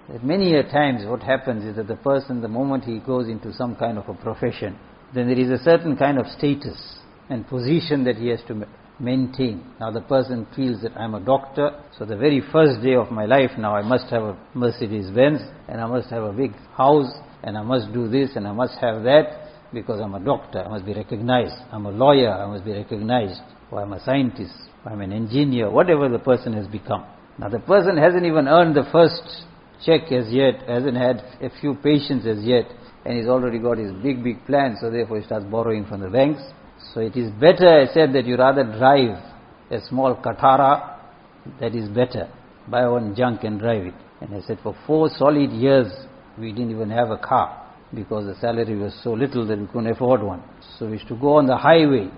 That many a times what happens is that the person, the moment he goes into some kind of a profession, then there is a certain kind of status and position that he has to maintain. Now the person feels that I'm a doctor, so the very first day of my life now I must have a Mercedes Benz, and I must have a big house, and I must do this, and I must have that, because I'm a doctor, I must be recognized. I'm a lawyer, I must be recognized. Or I'm a scientist, or I'm an engineer, whatever the person has become. Now the person hasn't even earned the first check as yet, hasn't had a few patients as yet, and he's already got his big plans, so therefore he starts borrowing from the banks. So it is better, I said, that you rather drive a small Katara, that is better. Buy one junk and drive it. And I said, for 4 solid years, we didn't even have a car, because the salary was so little that we couldn't afford one. So we used to go on the highway.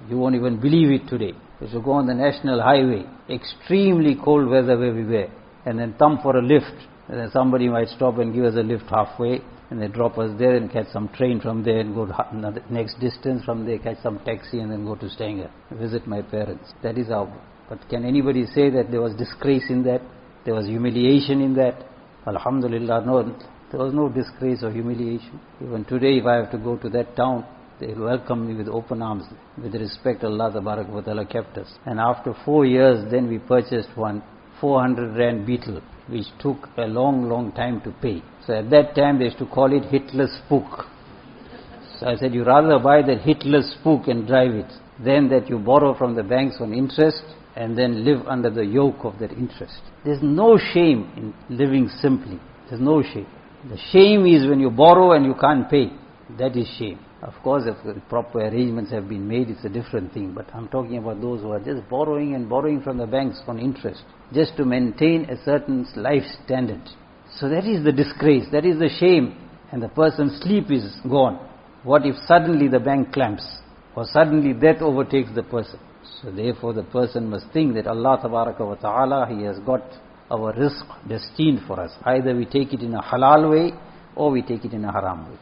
You won't even believe it today. We used to go on the national highway, extremely cold weather where we were, and then thumb for a lift. And then somebody might stop and give us a lift halfway, and they drop us there and catch some train from there and go to the next distance from there, catch some taxi and then go to Stanger, visit my parents. That is how. But can anybody say that there was disgrace in that? There was humiliation in that? Alhamdulillah, no, there was no disgrace or humiliation. Even today, if I have to go to that town, they welcome me with open arms. With respect, Allah Tabarak wa Ta'ala kept us. And after 4 years, then we purchased one 400 Rand Beetle, which took a long time to pay. So at that time they used to call it Hitler's Spook. So I said, you rather buy that Hitler's Spook and drive it, than that you borrow from the banks on interest and then live under the yoke of that interest. There's no shame in living simply. There's no shame. The shame is when you borrow and you can't pay. That is shame. Of course, if the proper arrangements have been made, it's a different thing. But I'm talking about those who are just borrowing from the banks on interest, just to maintain a certain life standard. So that is the disgrace, that is the shame, and the person's sleep is gone. What if suddenly the bank clamps, or suddenly death overtakes the person? So therefore the person must think that Allah Tabaraka wa Ta'ala, He has got our rizq destined for us. Either we take it in a halal way, or we take it in a haram way.